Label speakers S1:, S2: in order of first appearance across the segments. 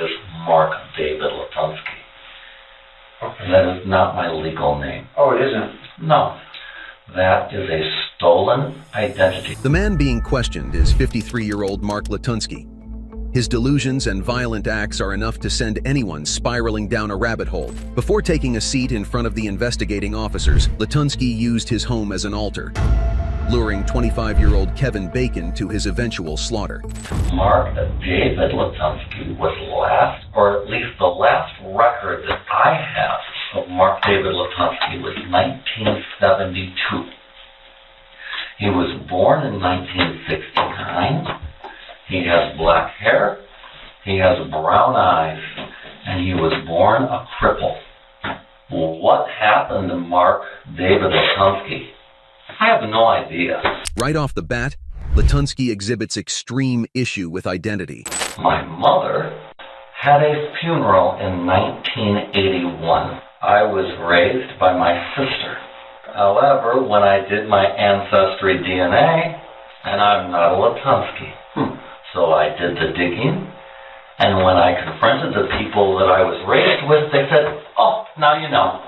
S1: is Mark David Latunsky.
S2: Okay.
S1: That is not my legal name.
S2: Oh, it isn't?
S1: No. That is a stolen identity.
S3: The man being questioned is 53-year-old Mark Latunsky. His delusions and violent acts are enough to send anyone spiraling down a rabbit hole. Before taking a seat in front of the investigating officers, Latunsky used his home as an altar, luring 25-year-old Kevin Bacon to his eventual slaughter.
S1: Mark David Latunsky was last, or at least the last record that I have of Mark David Latunsky was 1972. He was born in 1969. He has black hair, he has brown eyes, and he was born a cripple. What happened to Mark David Latunsky? I have no idea.
S3: Right off the bat, Latunsky exhibits extreme issue with identity.
S1: My mother had a funeral in 1981. I was raised by my sister. However, when I did my ancestry DNA, and I'm not a Latunsky, so I did the digging, and when I confronted the people that I was raised with, they said, "Oh, now you know."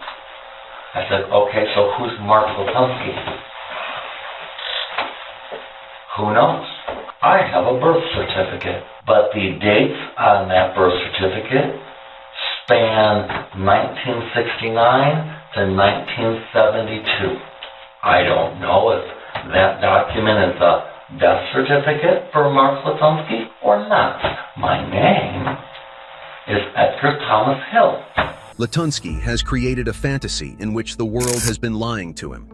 S1: I said, "Okay, so who's Mark Latunsky?" Who knows? I have a birth certificate, but the dates on that birth certificate span 1969 to 1972. I don't know if that document is a death certificate for Mark Latunsky or not. My name is Edgar Thomas Hill.
S3: Latunsky has created a fantasy in which the world has been lying to him.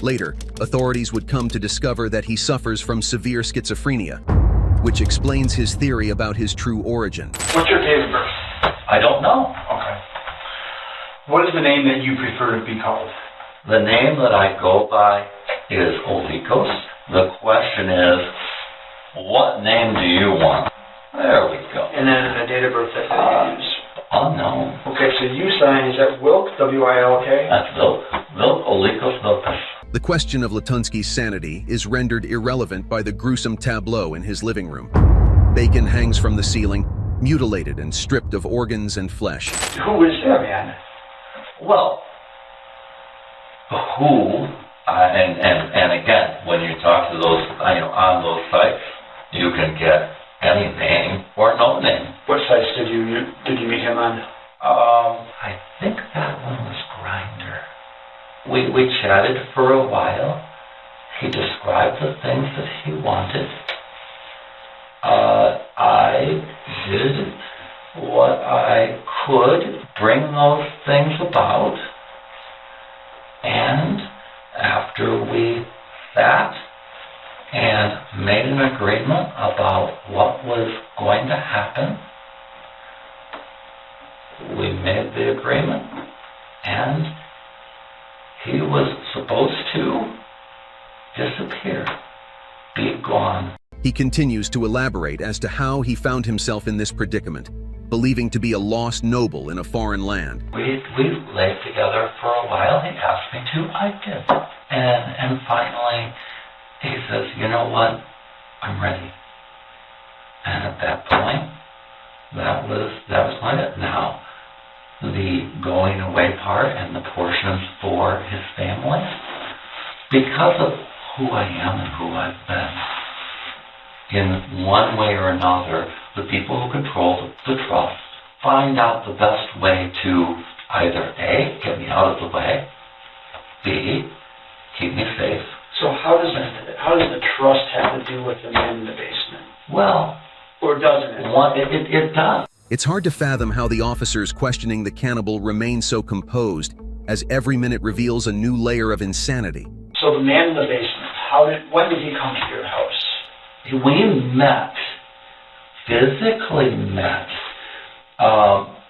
S3: Later, authorities would come to discover that he suffers from severe schizophrenia, which explains his theory about his true origin.
S2: What's your date of birth?
S1: I don't know.
S2: Okay. What is the name that you prefer to be called?
S1: The name that I go by is Olikos. The question is, what name do you want? There we go.
S2: And then the date of birth that you use.
S1: Unknown.
S2: Okay, so you sign, is that Wilk, W-I-L-K?
S1: That's Vilk. Vilk Olikos Vilkas.
S3: The question of Latunsky's sanity is rendered irrelevant by the gruesome tableau in his living room. Bacon hangs from the ceiling, mutilated and stripped of organs and flesh.
S2: Who is that man?
S1: Well, who, and again, when you talk to those, on those sites, you can get any name or no name.
S2: What sites did you meet him on?
S1: I think that one was Grindr. We chatted for a while. He described the things that he wanted. I did what I could bring those things about. And after we sat and made an agreement about what was going to happen, we made the agreement, and he was supposed to disappear, be gone.
S3: He continues to elaborate as to how he found himself in this predicament, believing to be a lost noble in a foreign land.
S1: We laid together for a while. He asked me to. I did. And finally, he says, "You know what? I'm ready." And at that point, that was it. Now, the going away part and the portions for his family, because of who I am and who I've been, in one way or another, the people who control the trust find out the best way to either A, get me out of the way, B, keep me safe.
S2: So how does the trust have to do with the man in the basement?
S1: Well,
S2: or doesn't it?
S1: It does.
S3: It's hard to fathom how the officers questioning the cannibal remain so composed, as every minute reveals a new layer of insanity.
S2: So the man in the basement, when did he come to your house?
S1: We physically met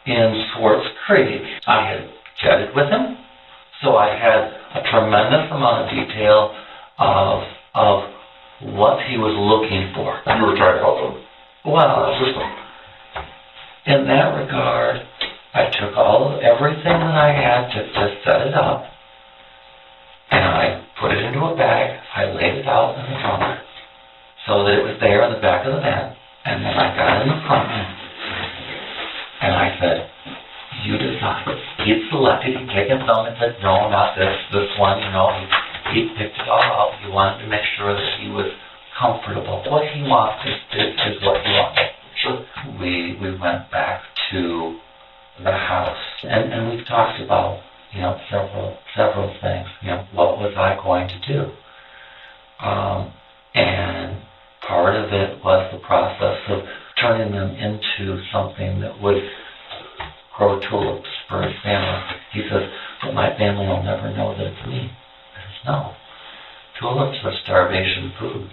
S1: in Swartz Creek. I had chatted with him, so I had a tremendous amount of detail of what he was looking for.
S2: You were trying to help him?
S1: Well, in that regard, I took everything that I had to set it up, and I put it into a bag. I laid it out in the trunk so that it was there in the back of the van, and then I got in the front said, you decide. He'd selected, he'd taken some and said, no, not this one, he picked it all out. He wanted to make sure that he was comfortable. What he wants is what he wants. So we went back to the house, and we've talked about, several things. What was I going to do? And part of it was the process of turning them into something that would grow tulips for his family. He says, but my family will never know that it's me. I says, no. Tulips are starvation food.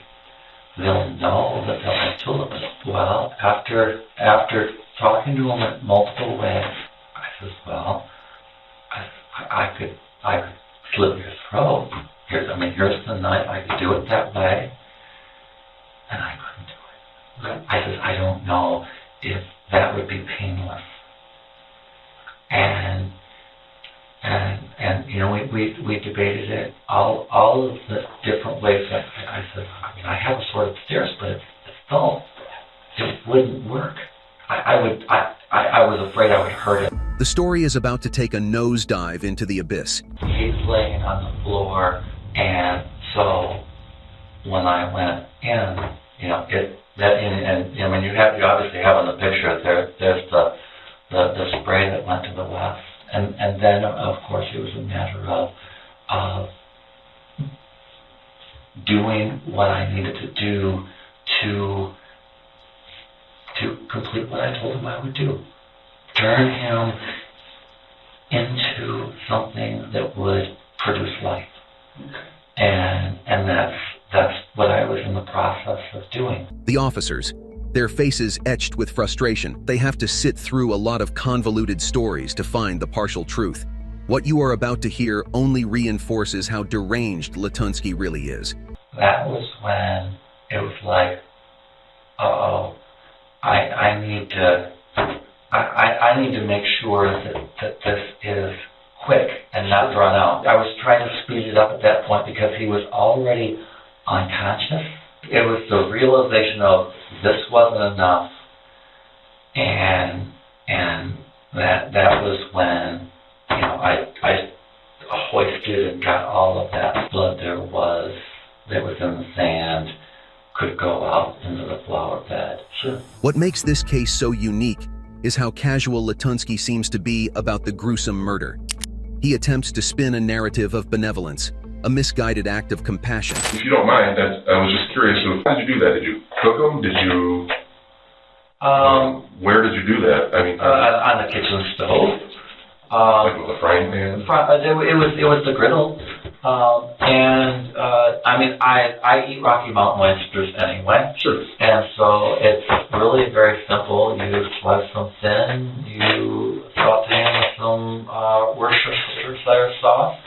S1: They'll know that they'll have tulips. Well, after talking to him in multiple ways, I says, well, I could slit your throat. Here's the knife. I could do it that way. And I couldn't do it. I says, I don't know if that would be painless. And we debated it, all of the different ways. I said, I have a sword upstairs, but it's dull. It wouldn't work. I was afraid I would hurt it.
S3: The story is about to take a nosedive into the abyss.
S1: He's laying on the floor, and so when I went in, you obviously have on the picture there's the spray that went to the left, and then of course it was a matter of doing what I needed to do to complete what I told him I would do. Turn him into something that would produce life. And that's what I was in the process of doing.
S3: The officers, their faces etched with frustration, they have to sit through a lot of convoluted stories to find the partial truth. What you are about to hear only reinforces how deranged Latunsky really is.
S1: That was when it was like, uh-oh, I need to make sure that this is quick and not drawn out. I was trying to speed it up at that point because he was already unconscious. It was the realization of this wasn't enough, and that was when I hoisted and got all of that blood that was in the sand could go out into the flower bed. Sure.
S3: What makes this case so unique is how casual Latunsky seems to be about the gruesome murder. He attempts to spin a narrative of benevolence, a misguided act of compassion.
S4: If you don't mind, I was just curious, so how did you do that? Did you cook them? Did you... where did you do that?
S1: On the kitchen stove.
S4: Like with a frying pan?
S1: It was the griddle. I eat Rocky Mountain oysters anyway. Sure. And so it's really very simple. You slice them thin, you saute them with some Worcestershire sauce,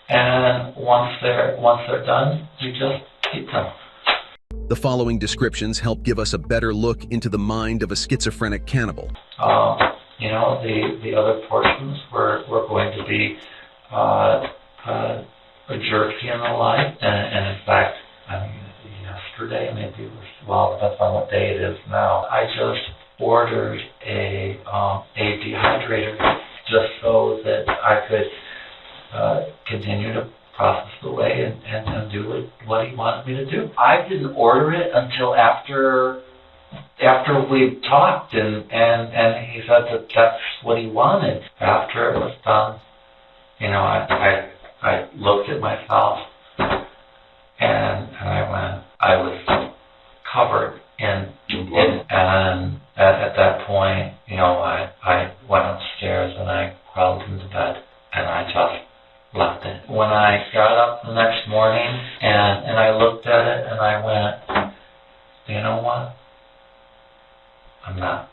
S1: and once they're done, you just eat them.
S3: The following descriptions help give us a better look into the mind of a schizophrenic cannibal.
S1: The other portions were going to be a jerky and the like, and in fact, yesterday, maybe it was, depends on what day it is now, I just ordered a dehydrator just so that I could continue to process the way and do what he wanted me to do. I didn't order it until after we talked, and he said that that's what he wanted. After it was done, I looked at myself, and I was covered in and at that point, I went upstairs and I crawled into bed, and I just left it. When I got up the next morning and I looked at it and I went, you know what? I'm not.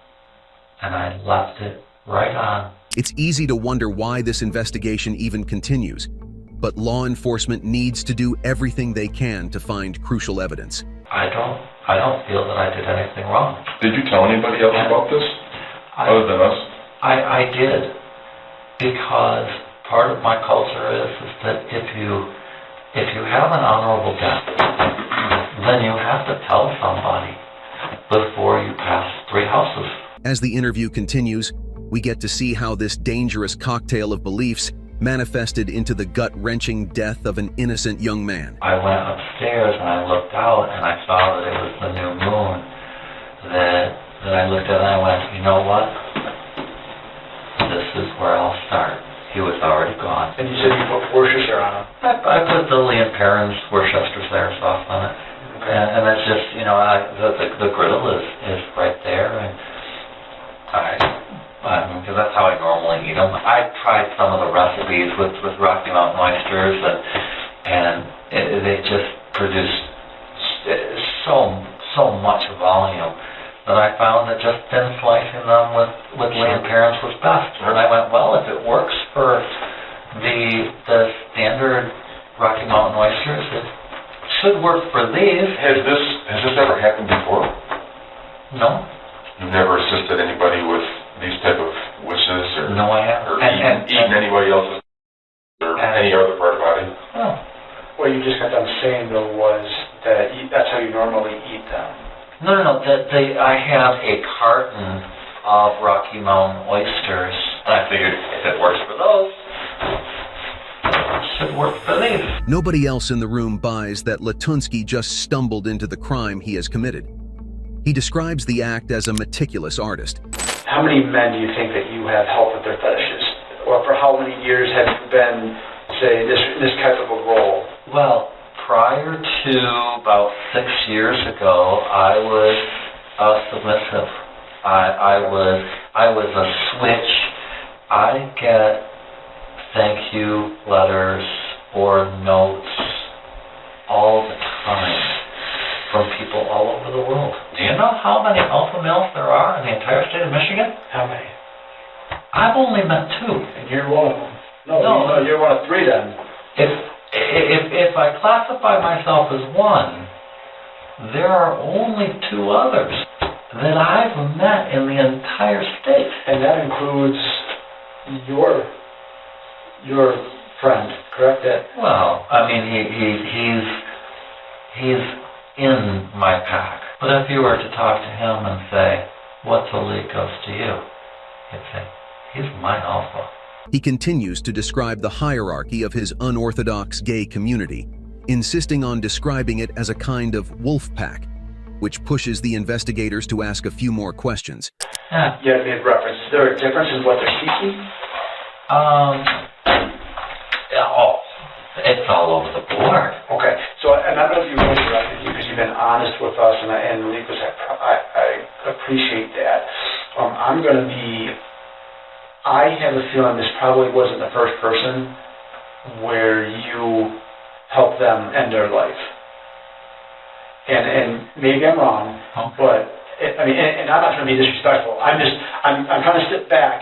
S1: And I left it right on.
S3: It's easy to wonder why this investigation even continues, but law enforcement needs to do everything they can to find crucial evidence.
S1: I don't feel that I did anything wrong.
S4: Did you tell anybody else about this, other than us?
S1: I did, because part of my culture is that if you have an honorable death, then you have to tell somebody before you pass 3 houses.
S3: As the interview continues, we get to see how this dangerous cocktail of beliefs manifested into the gut-wrenching death of an innocent young man.
S1: I went upstairs and I looked out and I saw that it was the new moon. That I looked at and I went, you know what? This is where I'll start. He was already gone.
S2: And you said you put Worcestershire on him.
S1: I put the Lee and Perrins Worcestershire sauce on it.
S2: Okay.
S1: And it's just, you know, the griddle is right there. And because that's how I normally eat them. I tried some of the recipes with Rocky Mountain oysters, and they just produced so much volume that I found that just thin slicing them with Lee and Perrins was best. And I went, well, if it works for the standard Rocky Mountain oysters, it should work for these.
S4: Has this ever happened before?
S1: No.
S4: You've never assisted anybody with these type of wishes, or
S1: No, I haven't.
S4: or eaten anybody else's or any other part of the body?
S1: No.
S2: What you just got done saying, though, was that that's how you normally eat them.
S1: No. I have a carton of Rocky Mountain oysters, and I figured if it works for those, it should work for these.
S3: Nobody else in the room buys that Latunsky just stumbled into the crime he has committed. He describes the act as a meticulous artist.
S2: How many men do you think that you have helped with their fetishes? Or for how many years have you been, say, this type of a role?
S1: Well, prior to about 6 years ago, I was submissive. I was a switch. I get thank you letters or notes all the time from people all over the world. Do you know how many alpha males there are in the entire state of Michigan?
S2: How many?
S1: I've only met 2.
S2: And you're one of them. No, you're one of 3 then.
S1: If I classify myself as one, there are only 2 others that I've met in the entire state.
S2: And that includes your friend, correct?
S1: Well, I mean, he's in my pack. But if you were to talk to him and say, what's a lead ghost to you? He'd say, he's my alpha.
S3: He continues to describe the hierarchy of his unorthodox gay community, insisting on describing it as a kind of wolf pack, which pushes the investigators to ask a few more questions.
S1: Yeah.
S2: You had made reference. Is there a difference in what they're seeking?
S1: It's all over the board.
S2: Okay, so, and I don't know if you really directed you, because you've been honest with us, and Lucas, I appreciate that. I have a feeling this probably wasn't the first person where you helped them end their life. And maybe I'm wrong, but, and I'm not trying to be disrespectful. I'm trying to sit back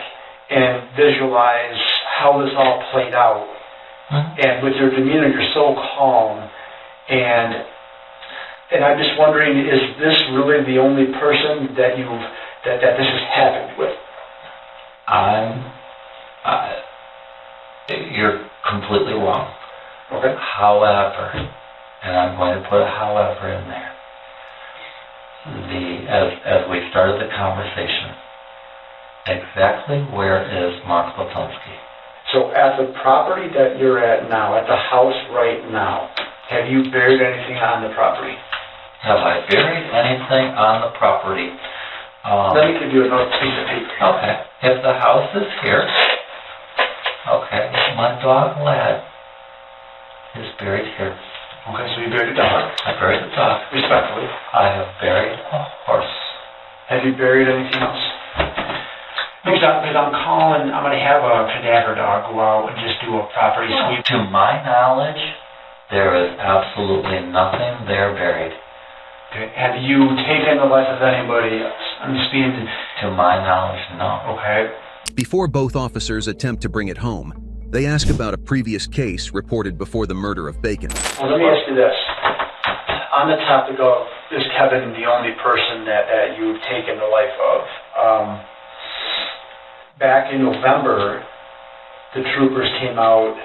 S2: and visualize how this all played out. And with your demeanor, you're so calm, and I'm just wondering, is this really the only person that that this has happened with?
S1: You're completely wrong.
S2: Okay.
S1: However, and I'm going to put a however in there. As we started the conversation, exactly where is Mark Latunsky?
S2: So at the property that you're at now, at the house right now, have you buried anything on the property?
S1: Have I buried anything on the property?
S2: Let me give you another piece of paper.
S1: Okay. If the house is here, okay, my dog Lad is buried here.
S2: Okay, so you buried a dog.
S1: I buried the dog.
S2: Respectfully.
S1: I have buried a horse.
S2: Have you buried anything else? Because I'm going to have a cadaver dog go out and just do a property sweep.
S1: To my knowledge, there is absolutely nothing there buried.
S2: Okay. Have you taken the life of anybody else? I'm just being...
S1: To my knowledge, no.
S2: Okay.
S3: Before both officers attempt to bring it home, they ask about a previous case reported before the murder of Bacon.
S2: Well, let me ask you this. On the topic of, is Kevin the only person that you've taken the life of? Back in November, the troopers came out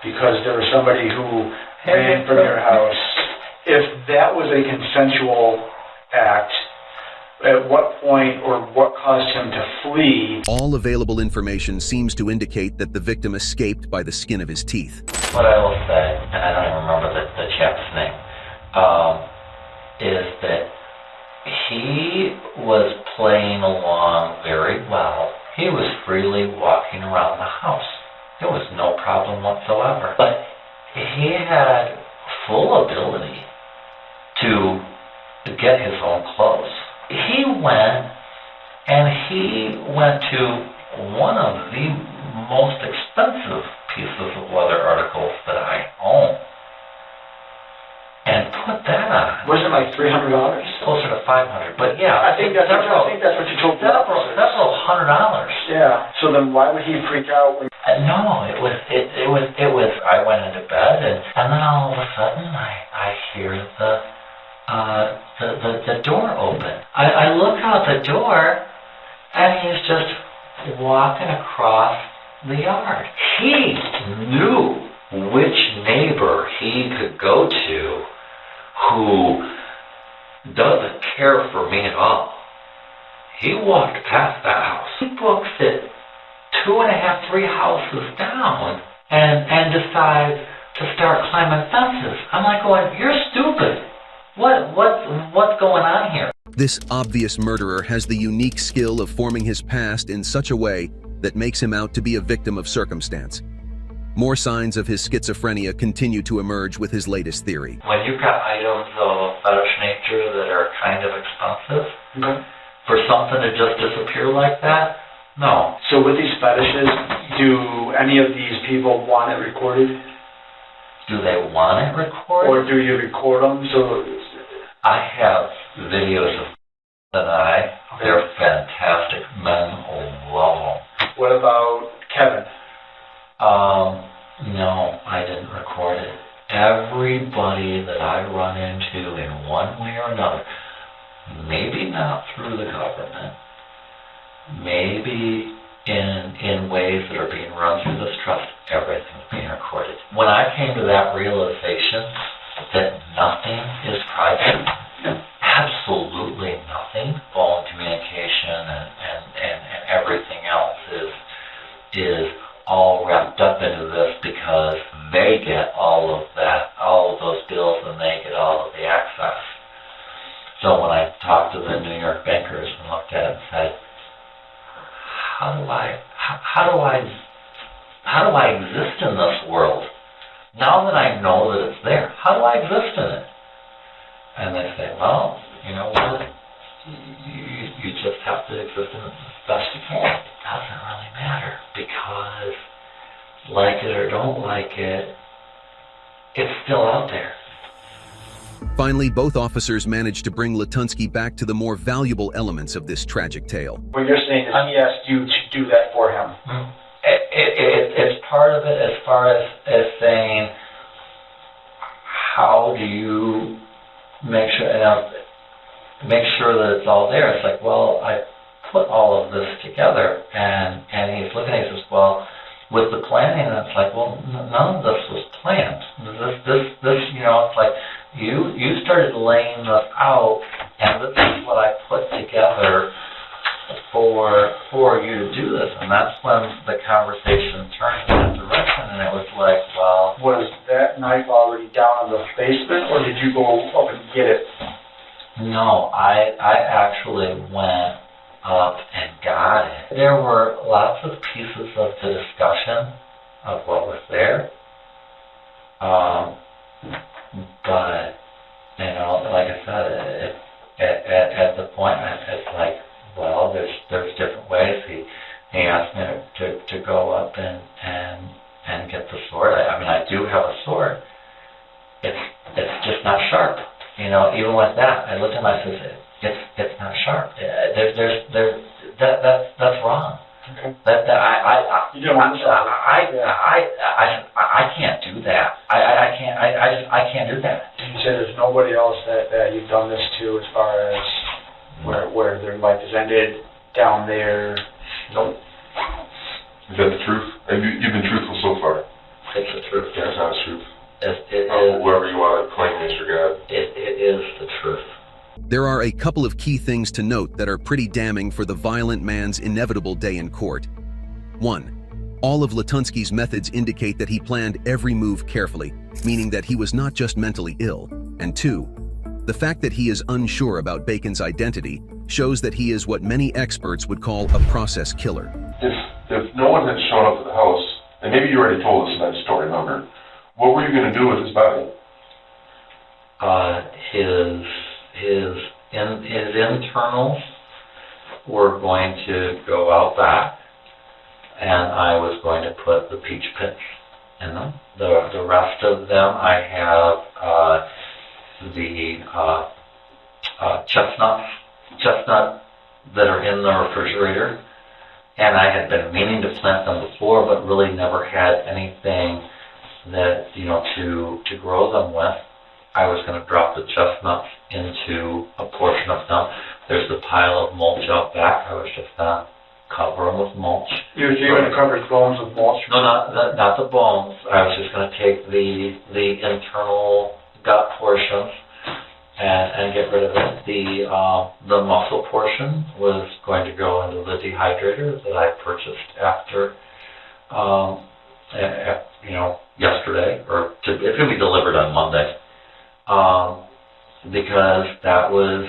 S2: because there was somebody who ran from your house. If that was a consensual act, at what point or what caused him to flee.
S3: All available information seems to indicate that the victim escaped by the skin of his teeth.
S1: What I will say, and I don't even remember the chap's name, is that he was playing along very well. He was freely walking around the house. There was no problem whatsoever. But he had full ability to get his own clothes. He went to one of the most expensive pieces of leather articles that I own and put that on.
S2: Wasn't it like $300?
S1: Closer to $500, but yeah.
S2: I think that's what you told me.
S1: Several $100.
S2: Yeah. So then why would he freak out when...
S1: No, it was. I went into bed and then all of a sudden I hear the door open. I look out the door and he's just walking across the yard. He knew which neighbor he could go to who doesn't care for me at all. He walked past that house. He books it 2.5, 3 houses down and decides to start climbing fences. I'm like, going, you're stupid. What's going on here?
S3: This obvious murderer has the unique skill of forming his past in such a way that makes him out to be a victim of circumstance. More signs of his schizophrenia continue to emerge with his latest theory.
S1: When you've got items of fetish nature that are kind of expensive, for something to just disappear like that, no.
S2: So with these fetishes, do any of these people want it recorded?
S1: Do they want it recorded?
S2: Or do you record them? So
S1: I have videos of that they're fantastic. Men love them.
S2: What about Kevin?
S1: No, I didn't record it. Everybody that I run into in one way or another, maybe not through the government, maybe in ways that are being run through this trust, everything's being recorded. When I came to that realization that nothing is private, absolutely nothing, phone communication and everything else is all wrapped up into this because they get all of that, all of those bills, and they get all of the access. So when I talked to the New York bankers and looked at it and said, how do I exist in this world? Now that I know that it's there, how do I exist in it? And they say, well, you know what? You just have to exist in it as best you can. It doesn't really matter because, like it or don't like it, it's still out there.
S3: Finally, both officers managed to bring Latunsky back to the more valuable elements of this tragic tale.
S2: What you're saying is he asked you to do that for him.
S1: It's part of it as far as saying, how do you make sure that it's all there? It's like, well, I put all of this together, and he's looking at it and says, well, with the planning, and it's like, well, none of this was planned. This, you know, it's like, you started laying this out, and this is what I put together for you to do this. And that's when the conversation turned in that direction, and it was like, well...
S2: Was that knife already down in the basement, or did you go up and get it?
S1: No, I actually went up and got it. There were lots of pieces of the discussion of what was there. But, you know, like I said, at the point, it's like, well, there's different ways. He asked me to go up and get the sword. I mean, I do have a sword. It's just not sharp. You know, even with that, I looked at myself and said, it's not sharp. That's wrong.
S2: Okay.
S1: I can't do that. I can't do that.
S2: You said there's nobody else that you've done this to as far as where their life has ended down there.
S1: Nope.
S4: Is that the truth? And you've been truthful so far.
S1: It's the truth.
S4: That's not the truth.
S1: It is.
S4: Whoever you want to claim is your God.
S1: It is the truth.
S3: There are a couple of key things to note that are pretty damning for the violent man's inevitable day in court. 1. All of Latunsky's methods indicate that he planned every move carefully, meaning that he was not just mentally ill. And 2. The fact that he is unsure about Bacon's identity shows that he is what many experts would call a process killer.
S4: If no one had shown up at the house, and maybe you already told us in that story, remember, what were you going to do with his body?
S1: His internals were going to go out back, and I was going to put the peach pits in them. The rest of them, I have the chestnut that are in the refrigerator, and I had been meaning to plant them before, but really never had anything that, to grow them with. I was going to drop the chestnuts into a portion of them. There's the pile of mulch out back. I was just going to cover them with mulch.
S2: You're going to cover his bones with mulch?
S1: No, not the bones. I was just going to take the internal gut portions and get rid of it. The muscle portion was going to go into the dehydrator that I purchased after, yesterday, or it's going to be delivered on Monday. Because that was,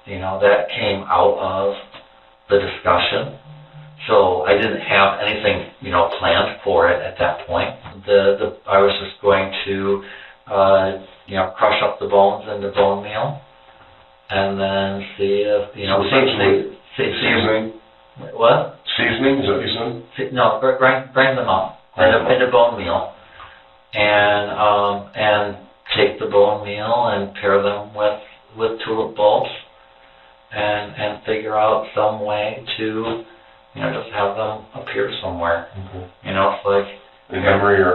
S1: that came out of the discussion. So I didn't have anything, planned for it at that point. I was just going to, crush up the bones into bone meal, and then see if,
S4: Seasoning?
S1: What?
S4: Seasoning, is that what you said?
S1: No, grind them up into bone meal, and take the bone meal and pair them with tulip bulbs, and figure out some way to, just have them appear somewhere.
S4: Mm-hmm.
S1: It's like
S4: in memory or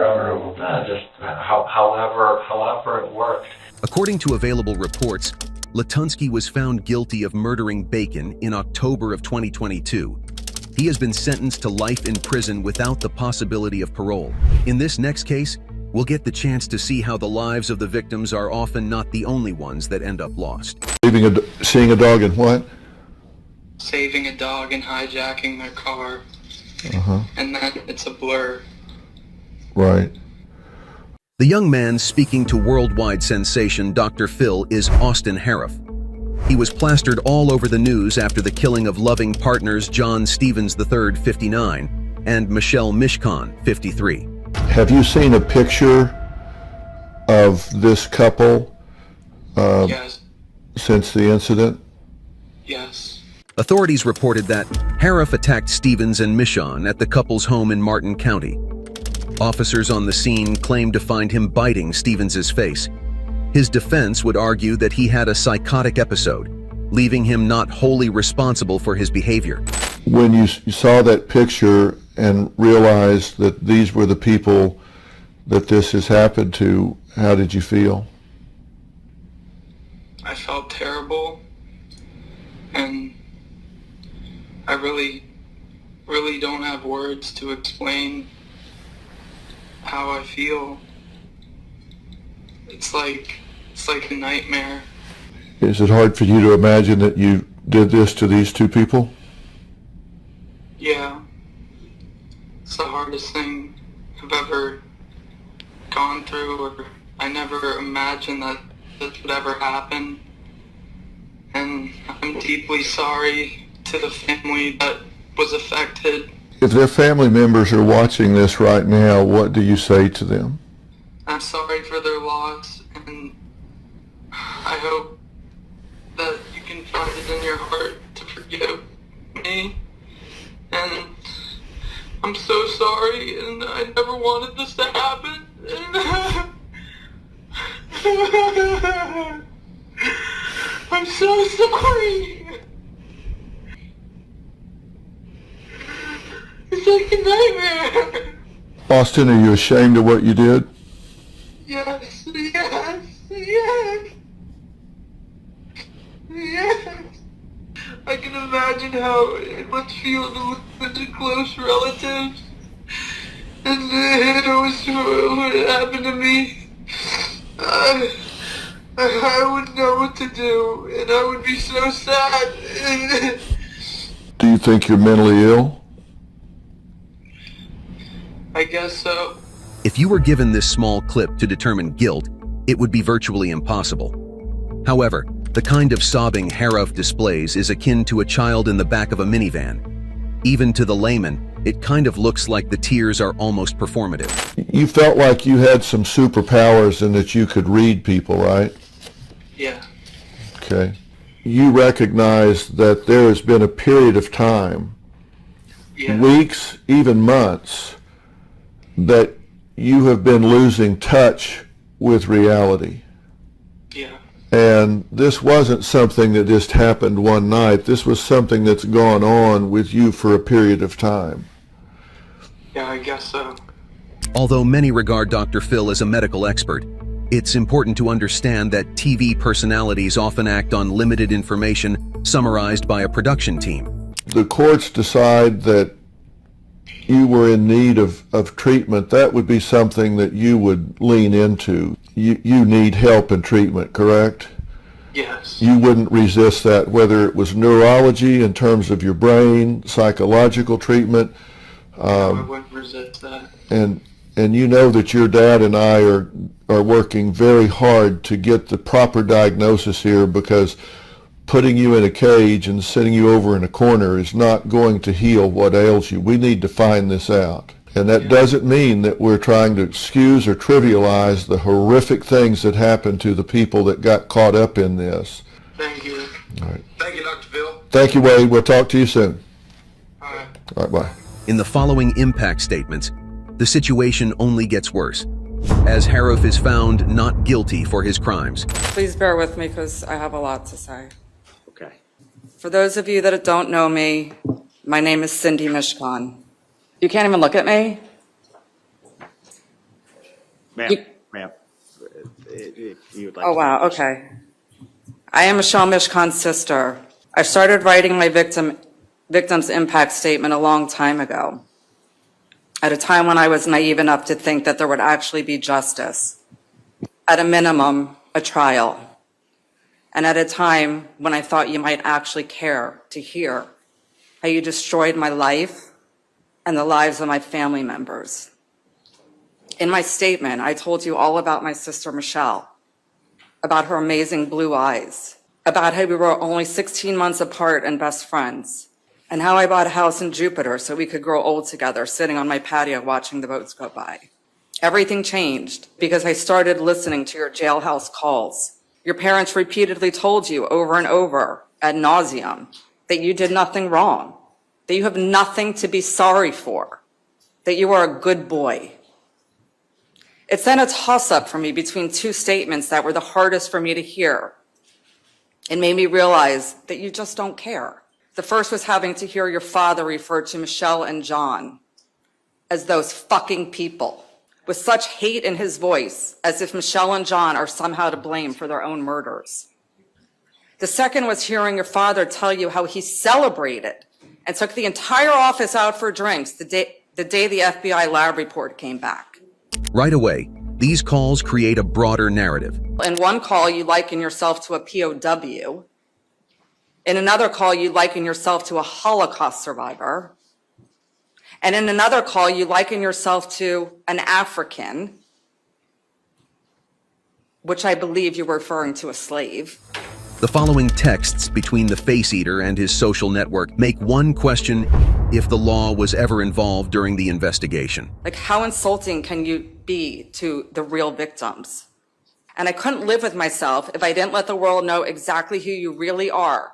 S1: just however it worked.
S3: According to available reports, Latunsky was found guilty of murdering Bacon in October of 2022. He has been sentenced to life in prison without the possibility of parole. In this next case, we'll get the chance to see how the lives of the victims are often not the only ones that end up lost.
S5: Seeing a dog and what?
S6: Saving a dog and hijacking their car.
S5: Uh-huh.
S6: And then it's a blur.
S5: Right.
S3: The young man speaking to worldwide sensation Dr. Phil is Austin Harif. He was plastered all over the news after the killing of loving partners John Stevens III, 59, and Michelle Mishkon, 53.
S5: Have you seen a picture of this couple
S6: Yes.
S5: since the incident?
S6: Yes.
S3: Authorities reported that Harif attacked Stevens and Mishon at the couple's home in Martin County. Officers on the scene claimed to find him biting Stevens's face. His defense would argue that he had a psychotic episode, leaving him not wholly responsible for his behavior.
S5: When you saw that picture and realized that these were the people that this has happened to, how did you feel?
S6: I felt terrible, and I really don't have words to explain how I feel. It's like a nightmare.
S5: Is it hard for you to imagine that you did this to these two people?
S6: Yeah. It's the hardest thing I've ever gone through, or I never imagined that this would ever happen. And I'm deeply sorry to the family that was affected.
S5: If their family members are watching this right now, what do you say to them?
S6: I'm sorry for their loss, and I hope that you can find it in your heart to forgive me. And I'm so sorry, and I never wanted this to happen. I'm so sorry. It's like a nightmare.
S5: Austin, are you ashamed of what you did?
S6: Yes, yes, yes. Yes. I can imagine how it must feel to lose such a close relatives. And it was what happened to me. I I wouldn't know what to do, and I would be so sad.
S5: Do you think you're mentally ill?
S6: I guess so.
S3: If you were given this small clip to determine guilt, it would be virtually impossible. However, the kind of sobbing Haruf displays is akin to a child in the back of a minivan. Even to the layman, it kind of looks like the tears are almost performative.
S5: You felt like you had some superpowers and that you could read people, right?
S6: Yeah.
S5: Okay. You recognize that there has been a period of time,
S6: Yeah.
S5: weeks, even months, that you have been losing touch with reality.
S6: Yeah.
S5: And this wasn't something that just happened one night. This was something that's gone on with you for a period of time.
S6: Yeah, I guess so.
S3: Although many regard Dr. Phil as a medical expert, it's important to understand that TV personalities often act on limited information summarized by a production team.
S5: The courts decide that you were in need of treatment. That would be something that you would lean into. You need help and treatment, correct?
S6: Yes.
S5: You wouldn't resist that, whether it was neurology in terms of your brain, psychological treatment.
S6: I wouldn't resist that.
S5: And you know that your dad and I are working very hard to get the proper diagnosis here, because putting you in a cage and sitting you over in a corner is not going to heal what ails you. We need to find this out. And that doesn't mean that we're trying to excuse or trivialize the horrific things that happened to the people that got caught up in this.
S6: Thank you.
S5: All right.
S7: Thank you, Dr. Phil.
S5: Thank you, Wade. We'll talk to you soon.
S6: All right.
S5: All right, bye.
S3: In the following impact statements, the situation only gets worse, as Haruf is found not guilty for his crimes.
S8: Please bear with me because I have a lot to say.
S7: Okay.
S8: For those of you that don't know me, my name is Cindy Mishkan. You can't even look at me?
S7: Ma'am, ma'am, if you would like
S8: Oh,
S7: to-
S8: wow, okay. I am Michelle Mishkan's sister. I started writing my victim's impact statement a long time ago, at a time when I was naive enough to think that there would actually be justice, at a minimum, a trial, and at a time when I thought you might actually care to hear how you destroyed my life and the lives of my family members. In my statement, I told you all about my sister Michelle, about her amazing blue eyes, about how we were only 16 months apart and best friends, and how I bought a house in Jupiter so we could grow old together, sitting on my patio watching the boats go by. Everything changed because I started listening to your jailhouse calls. Your parents repeatedly told you over and over, ad nauseum, that you did nothing wrong, that you have nothing to be sorry for, that you are a good boy. It's then a toss-up for me between two statements that were the hardest for me to hear. It made me realize that you just don't care. The first was having to hear your father refer to Michelle and John as those fucking people, with such hate in his voice, as if Michelle and John are somehow to blame for their own murders. The second was hearing your father tell you how he celebrated and took the entire office out for drinks the day the FBI lab report came back.
S3: Right away, these calls create a broader narrative.
S8: In one call, you liken yourself to a POW. In another call, you liken yourself to a Holocaust survivor. And in another call, you liken yourself to an African, which I believe you were referring to a slave.
S3: The following texts between the face eater and his social network make one question if the law was ever involved during the investigation.
S8: Like, how insulting can you be to the real victims? And I couldn't live with myself if I didn't let the world know exactly who you really are,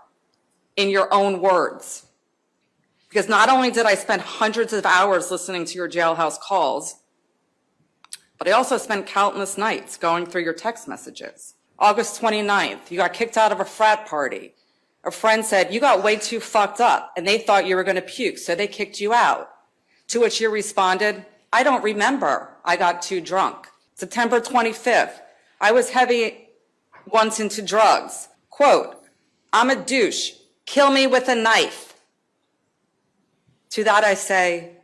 S8: in your own words. Because not only did I spend hundreds of hours listening to your jailhouse calls, but I also spent countless nights going through your text messages. August 29th, you got kicked out of a frat party. A friend said, you got way too fucked up, and they thought you were going to puke, so they kicked you out. To which you responded, I don't remember. I got too drunk. September 25th, I was heavy once into drugs. Quote, I'm a douche. Kill me with a knife. To that I say,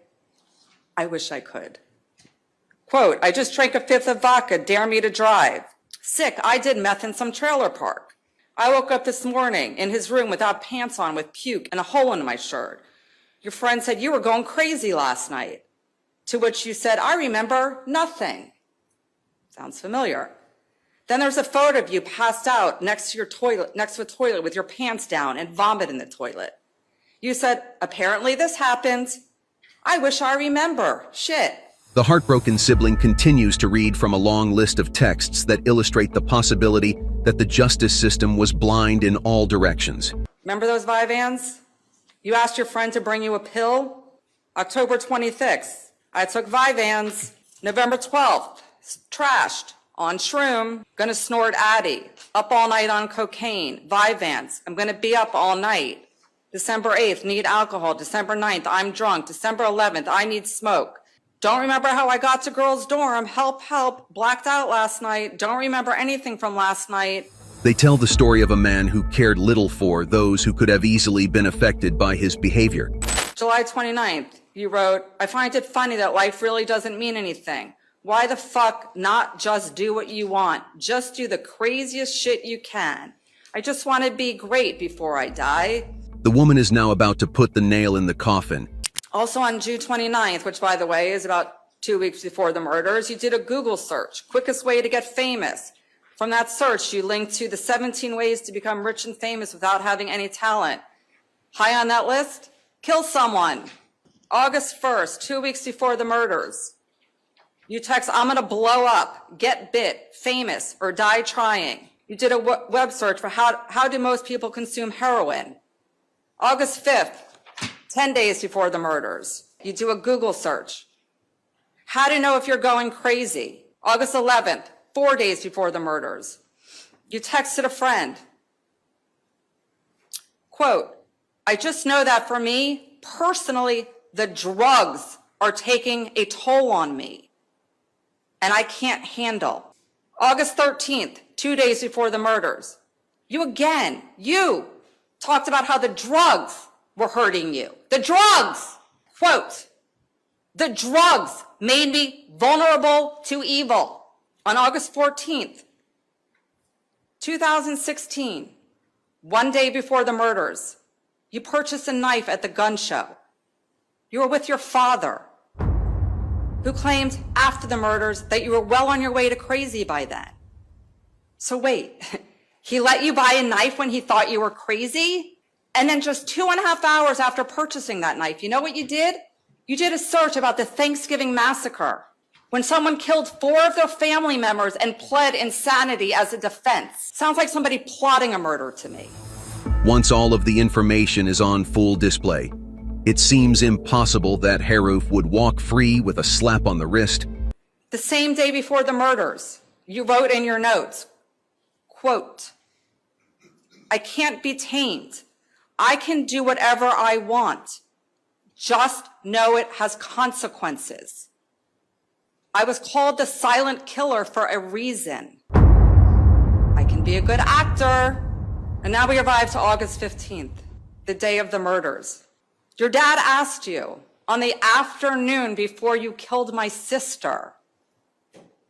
S8: I wish I could. Quote, I just drank a fifth of vodka. Dare me to drive. Sick, I did meth in some trailer park. I woke up this morning in his room without pants on with puke and a hole in my shirt. Your friend said you were going crazy last night. To which you said, I remember nothing. Sounds familiar. Then there's a photo of you passed out next to a toilet with your pants down and vomit in the toilet. You said, apparently this happened. I wish I remember. Shit.
S3: The heartbroken sibling continues to read from a long list of texts that illustrate the possibility that the justice system was blind in all directions.
S8: Remember those Vyvanse? You asked your friend to bring you a pill? October 26th, I took Vyvanse. November 12th, trashed, on shroom, gonna snort Addy, up all night on cocaine, Vyvanse, I'm gonna be up all night. December 8th, need alcohol. December 9th, I'm drunk. December 11th, I need smoke. Don't remember how I got to girls' dorm. Help, help, blacked out last night. Don't remember anything from last night.
S3: They tell the story of a man who cared little for those who could have easily been affected by his behavior.
S8: July 29th, you wrote, I find it funny that life really doesn't mean anything. Why the fuck not just do what you want? Just do the craziest shit you can. I just want to be great before I die.
S3: The woman is now about to put the nail in the coffin.
S8: Also on June 29th, which by the way is about 2 weeks before the murders, you did a Google search, quickest way to get famous. From that search, you linked to the 17 ways to become rich and famous without having any talent. High on that list? Kill someone. August 1st, 2 weeks before the murders. You text, I'm gonna blow up, get bit, famous, or die trying. You did a web search for how do most people consume heroin. August 5th, 10 days before the murders. You do a Google search. How to know if you're going crazy. August 11th, 4 days before the murders. You texted a friend. Quote, I just know that for me, personally, the drugs are taking a toll on me. And I can't handle. August 13th, 2 days before the murders. You talked about how the drugs were hurting you. The drugs! Quote, the drugs made me vulnerable to evil. On August 14th, 2016, 1 day before the murders, you purchased a knife at the gun show. You were with your father, who claimed after the murders that you were well on your way to crazy by then. So wait, he let you buy a knife when he thought you were crazy? And then just 2.5 hours after purchasing that knife, you know what you did? You did a search about the Thanksgiving massacre, when someone killed 4 of their family members and pled insanity as a defense. Sounds like somebody plotting a murder to me.
S3: Once all of the information is on full display, it seems impossible that Haruf would walk free with a slap on the wrist.
S8: The same day before the murders, you wrote in your notes, quote, I can't be tamed. I can do whatever I want. Just know it has consequences. I was called the silent killer for a reason. I can be a good actor. And now we arrive to August 15th, the day of the murders. Your dad asked you on the afternoon before you killed my sister,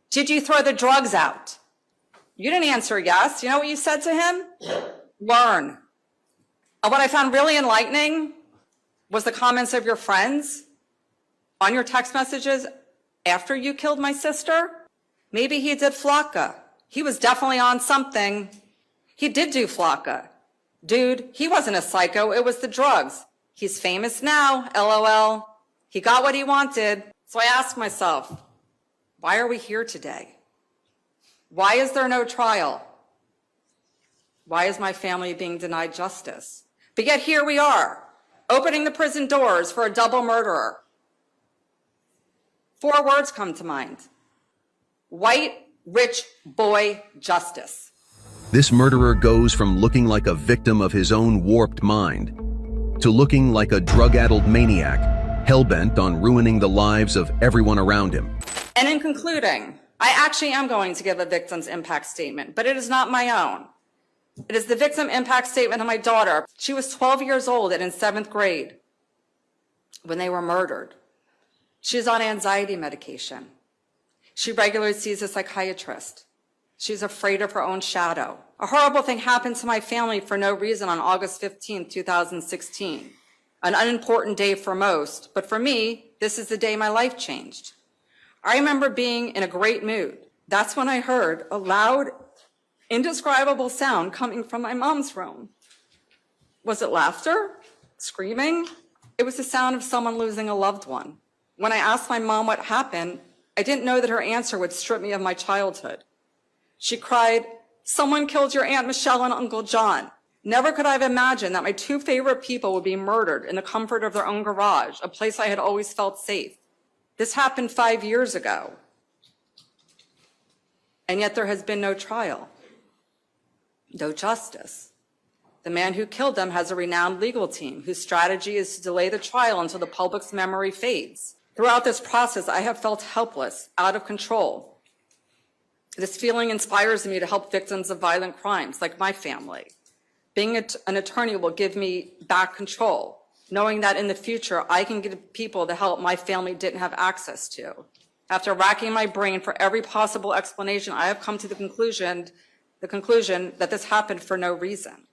S8: did you throw the drugs out? You didn't answer yes. You know what you said to him? Learn. And what I found really enlightening was the comments of your friends on your text messages after you killed my sister. Maybe he did flakka. He was definitely on something. He did do flakka. Dude, he wasn't a psycho. It was the drugs. He's famous now, LOL. He got what he wanted. So I asked myself, why are we here today? Why is there no trial? Why is my family being denied justice? But yet here we are, opening the prison doors for a double murderer. 4 words come to mind. White, rich boy justice.
S3: This murderer goes from looking like a victim of his own warped mind to looking like a drug-addled maniac, hell-bent on ruining the lives of everyone around him.
S8: And in concluding, I actually am going to give a victim's impact statement, but it is not my own. It is the victim impact statement of my daughter. She was 12 years old and in 7th grade when they were murdered. She is on anxiety medication. She regularly sees a psychiatrist. She's afraid of her own shadow. A horrible thing happened to my family for no reason on August 15, 2016. An unimportant day for most, but for me, this is the day my life changed. I remember being in a great mood. That's when I heard a loud, indescribable sound coming from my mom's room. Was it laughter? Screaming? It was the sound of someone losing a loved one. When I asked my mom what happened, I didn't know that her answer would strip me of my childhood. She cried, "Someone killed your Aunt Michelle and Uncle John." Never could I have imagined that my two favorite people would be murdered in the comfort of their own garage, a place I had always felt safe. This happened 5 years ago. And yet there has been no trial, no justice. The man who killed them has a renowned legal team whose strategy is to delay the trial until the public's memory fades. Throughout this process, I have felt helpless, out of control. This feeling inspires me to help victims of violent crimes like my family. Being an attorney will give me back control, knowing that in the future I can give people the help my family didn't have access to. After racking my brain for every possible explanation, I have come to the conclusion that this happened for no reason.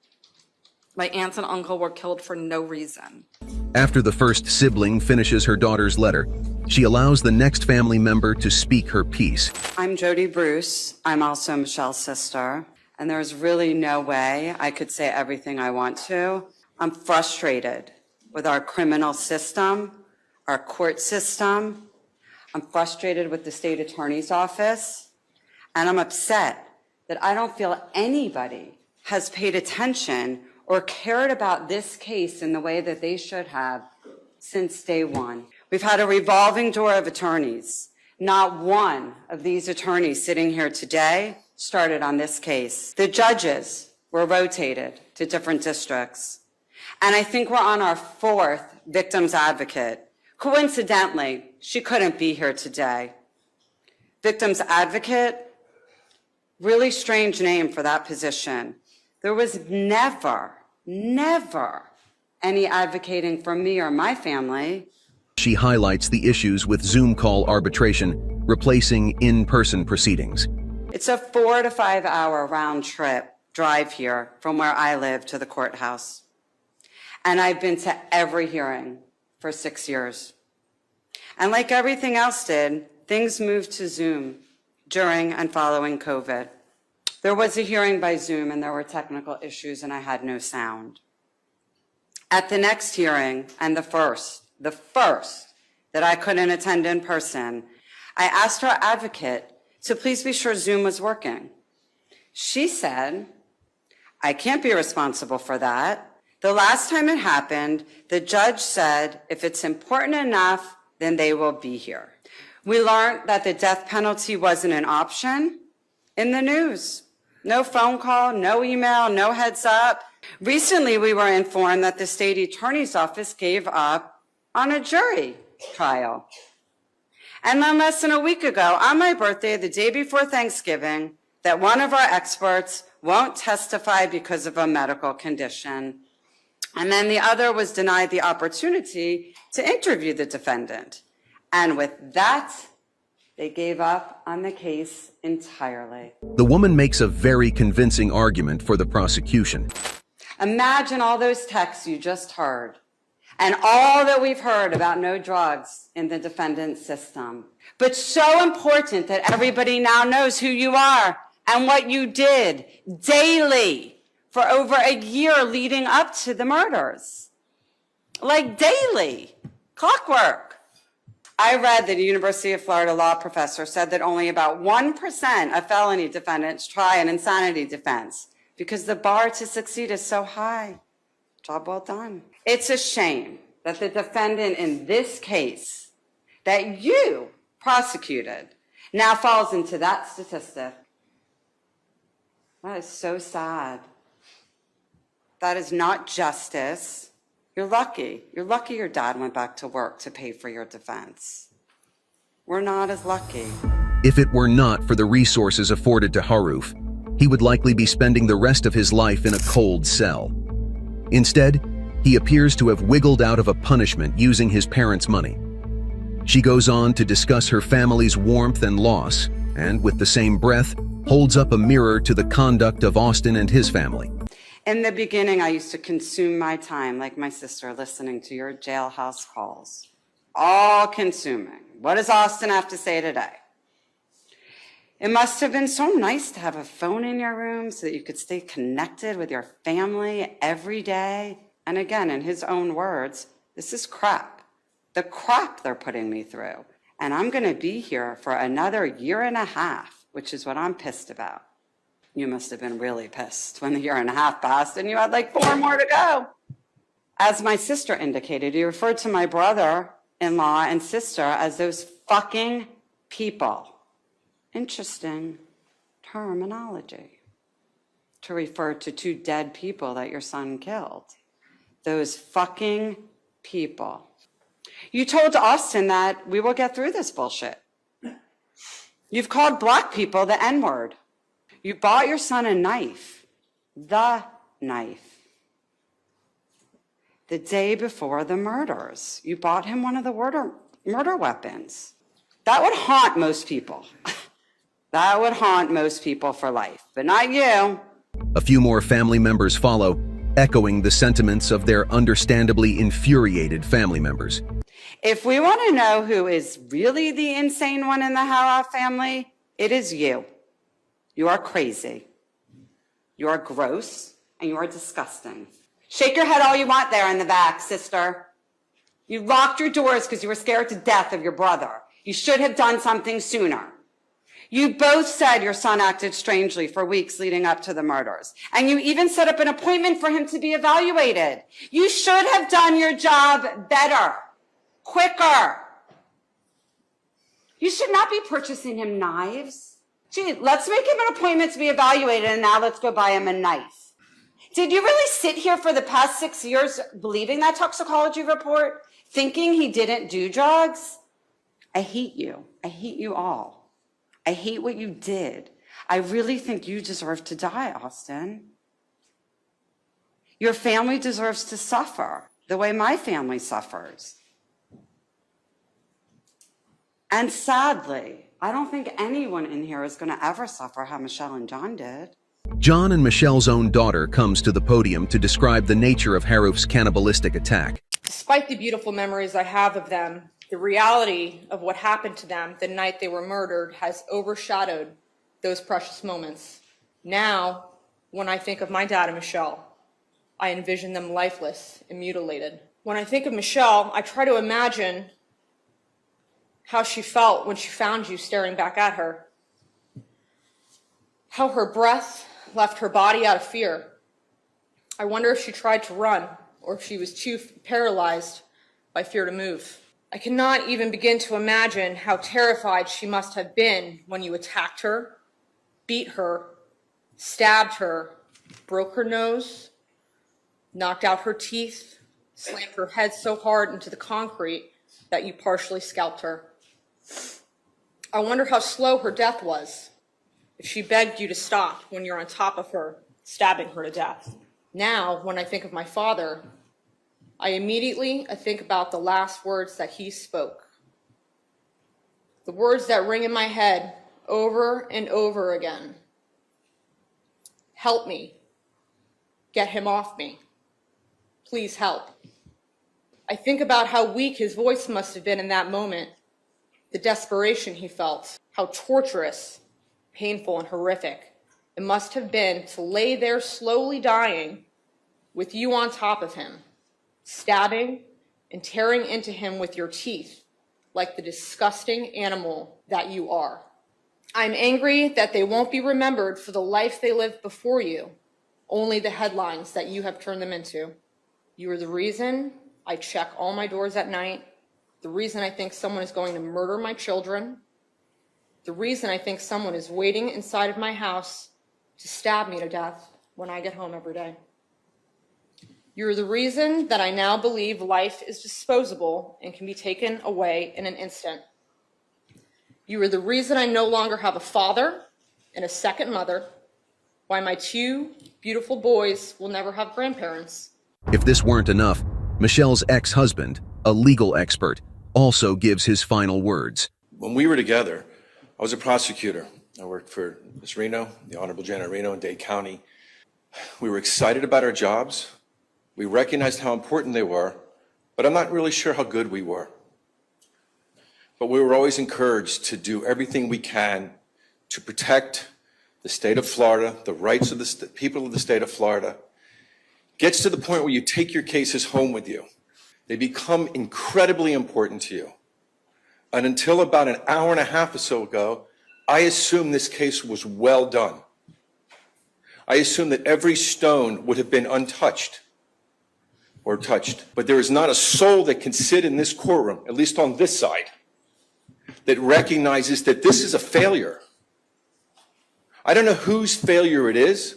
S8: My aunt and uncle were killed for no reason.
S3: After the first sibling finishes her daughter's letter, she allows the next family member to speak her piece.
S9: I'm Jody Bruce. I'm also Michelle's sister. And there's really no way I could say everything I want to. I'm frustrated with our criminal system, our court system. I'm frustrated with the state attorney's office. And I'm upset that I don't feel anybody has paid attention or cared about this case in the way that they should have since day one. We've had a revolving door of attorneys. Not one of these attorneys sitting here today started on this case. The judges were rotated to different districts. And I think we're on our fourth victim's advocate. Coincidentally, she couldn't be here today. Victim's advocate, really strange name for that position. There was never any advocating for me or my family.
S3: She highlights the issues with Zoom call arbitration, replacing in-person proceedings.
S9: It's a 4 to 5 hour round trip drive here from where I live to the courthouse. And I've been to every hearing for 6 years. And like everything else did, things moved to Zoom during and following COVID. There was a hearing by Zoom and there were technical issues and I had no sound. At the next hearing, and the first that I couldn't attend in person, I asked our advocate to please be sure Zoom was working. She said, "I can't be responsible for that. The last time it happened, the judge said if it's important enough, then they will be here." We learned that the death penalty wasn't an option in the news. No phone call, no email, no heads up. Recently, we were informed that the state attorney's office gave up on a jury trial. And then less than a week ago, on my birthday, the day before Thanksgiving, that one of our experts won't testify because of a medical condition. And then the other was denied the opportunity to interview the defendant. And with that, they gave up on the case entirely.
S3: The woman makes a very convincing argument for the prosecution.
S9: Imagine all those texts you just heard and all that we've heard about no drugs in the defendant's system. But so important that everybody now knows who you are and what you did daily for over a year leading up to the murders. Like daily, clockwork. I read that a University of Florida law professor said that only about 1% of felony defendants try an insanity defense because the bar to succeed is so high. Job well done. It's a shame that the defendant in this case that you prosecuted now falls into that statistic. That is so sad. That is not justice. You're lucky. You're lucky your dad went back to work to pay for your defense. We're not as lucky.
S3: If it were not for the resources afforded to Haruf, he would likely be spending the rest of his life in a cold cell. Instead, he appears to have wiggled out of a punishment using his parents' money. She goes on to discuss her family's warmth and loss, and with the same breath, holds up a mirror to the conduct of Austin and his family.
S9: In the beginning, I used to consume my time, like my sister, listening to your jailhouse calls. All consuming. What does Austin have to say today? It must have been so nice to have a phone in your room so that you could stay connected with your family every day. And again, in his own words, this is crap. The crap they're putting me through. And I'm going to be here for another year and a half, which is what I'm pissed about. You must have been really pissed when the year and a half passed and you had like 4 more to go. As my sister indicated, you referred to my brother-in-law and sister as those fucking people. Interesting terminology to refer to 2 dead people that your son killed. Those fucking people. You told Austin that we will get through this bullshit. You've called black people the N-word. You bought your son a knife, the knife. The day before the murders, you bought him one of the murder weapons. That would haunt most people. That would haunt most people for life, but not you.
S3: A few more family members follow, echoing the sentiments of their understandably infuriated family members.
S9: If we want to know who is really the insane one in the Howard family, it is you. You are crazy. You are gross, and you are disgusting. Shake your head all you want there in the back, sister. You locked your doors because you were scared to death of your brother. You should have done something sooner. You both said your son acted strangely for weeks leading up to the murders. And you even set up an appointment for him to be evaluated. You should have done your job better, quicker. You should not be purchasing him knives. Gee, let's make him an appointment to be evaluated and now let's go buy him a knife. Did you really sit here for the past 6 years believing that toxicology report, thinking he didn't do drugs? I hate you. I hate you all. I hate what you did. I really think you deserve to die, Austin. Your family deserves to suffer the way my family suffers. And sadly, I don't think anyone in here is going to ever suffer how Michelle and John did.
S3: John and Michelle's own daughter comes to the podium to describe the nature of Haruf's cannibalistic attack.
S10: Despite the beautiful memories I have of them, the reality of what happened to them the night they were murdered has overshadowed those precious moments. Now, when I think of my dad and Michelle, I envision them lifeless and mutilated. When I think of Michelle, I try to imagine how she felt when she found you staring back at her. How her breath left her body out of fear. I wonder if she tried to run or if she was too paralyzed by fear to move. I cannot even begin to imagine how terrified she must have been when you attacked her, beat her, stabbed her, broke her nose, knocked out her teeth, slammed her head so hard into the concrete that you partially scalped her. I wonder how slow her death was, if she begged you to stop when you're on top of her, stabbing her to death. Now, when I think of my father, I think about the last words that he spoke. The words that ring in my head over and over again. Help me. Get him off me. Please help. I think about how weak his voice must have been in that moment, the desperation he felt, how torturous, painful, and horrific it must have been to lay there slowly dying with you on top of him, stabbing and tearing into him with your teeth like the disgusting animal that you are. I'm angry that they won't be remembered for the life they lived before you, only the headlines that you have turned them into. You are the reason I check all my doors at night, the reason I think someone is going to murder my children, the reason I think someone is waiting inside of my house to stab me to death when I get home every day. You're the reason that I now believe life is disposable and can be taken away in an instant. You are the reason I no longer have a father and a second mother, why my 2 beautiful boys will never have grandparents.
S3: If this weren't enough, Michelle's ex-husband, a legal expert, also gives his final words.
S11: When we were together, I was a prosecutor. I worked for Ms. Reno, the Honorable Janet Reno in Dade County. We were excited about our jobs. We recognized how important they were, but I'm not really sure how good we were. But we were always encouraged to do everything we can to protect the state of Florida, the rights of the people of the state of Florida. Gets to the point where you take your cases home with you. They become incredibly important to you. And until about an hour and a half or so ago, I assumed this case was well done. I assumed that every stone would have been untouched or touched. But there is not a soul that can sit in this courtroom, at least on this side, that recognizes that this is a failure. I don't know whose failure it is.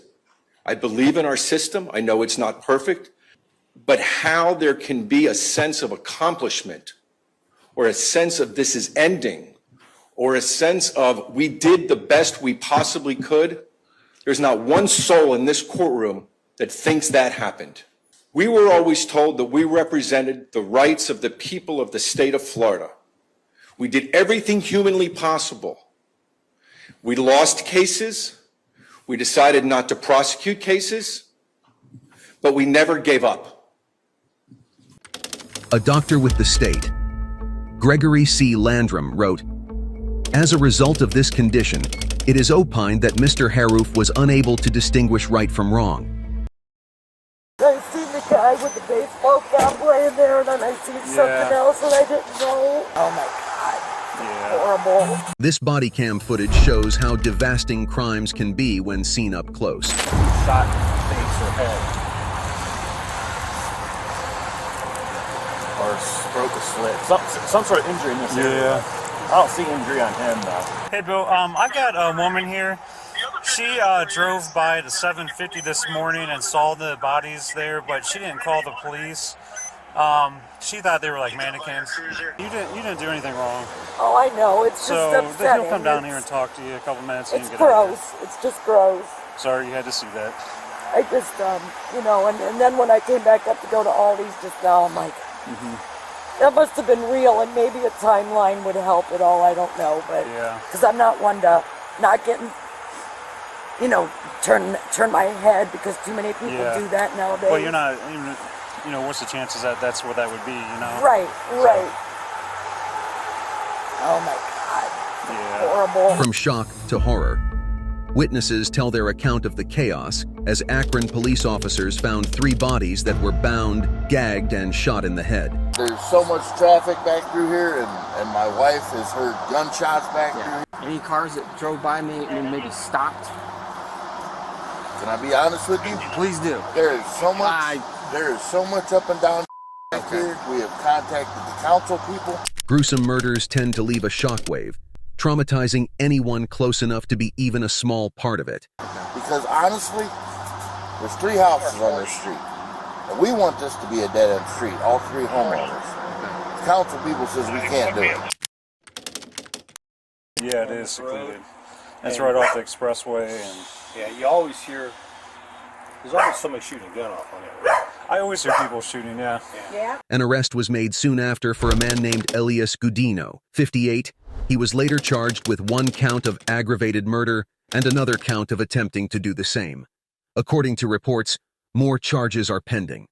S11: I believe in our system. I know it's not perfect. But how there can be a sense of accomplishment or a sense of this is ending or a sense of we did the best we possibly could, there's not one soul in this courtroom that thinks that happened. We were always told that we represented the rights of the people of the state of Florida. We did everything humanly possible. We lost cases. We decided not to prosecute cases, but we never gave up.
S3: A doctor with the state, Gregory C. Landrum, wrote, "As a result of this condition, it is opined that Mr. Haroof was unable to distinguish right from wrong."
S12: I seen the guy with the baseball cap laying there, and then I seen something else and I didn't know. Oh my God. Horrible.
S3: This body cam footage shows how devastating crimes can be when seen up close.
S7: Shot face or head. Or broke a slit. Some sort of injury in this area. I don't see injury on him though.
S13: Hey Bill, I've got a woman here. She drove by the 750 this morning and saw the bodies there, but she didn't call the police. She thought they were like mannequins. You didn't do anything wrong.
S12: Oh, I know. It's just upsetting.
S13: So he'll come down here and talk to you a couple minutes.
S12: It's gross. It's just gross.
S13: Sorry you had to see that.
S12: I just, you know, and then when I came back up to go to Aldi's just now, I'm like, that must have been real, and maybe a timeline would help at all. I don't know, but because I'm not one to not getting, you know, turn my head because too many people do that nowadays.
S13: Well, you're not. You know, what's the chances that that's what that would be? You know.
S12: Right. Oh my God.
S13: Yeah.
S12: Horrible.
S3: From shock to horror, witnesses tell their account of the chaos as Akron police officers found 3 bodies that were bound, gagged, and shot in the head.
S14: There's so much traffic back through here, and my wife has heard gunshots back through here.
S15: Any cars that drove by me and maybe stopped?
S14: Can I be honest with you?
S15: Please do.
S14: There is so much. There is so much up and down back here. We have contacted the council people.
S3: Gruesome murders tend to leave a shockwave, traumatizing anyone close enough to be even a small part of it.
S14: Because honestly, there's 3 houses on this street. And we want this to be a dead-end street, all 3 homeowners. The council people says we can't do it.
S13: Yeah, it is secluded. It's right off the expressway. And
S7: yeah, you always hear, there's always somebody shooting a gun off on it.
S13: I always hear people shooting, yeah.
S3: An arrest was made soon after for a man named Elias Gudino, 58. He was later charged with 1 count of aggravated murder and another count of attempting to do the same. According to reports, more charges are pending.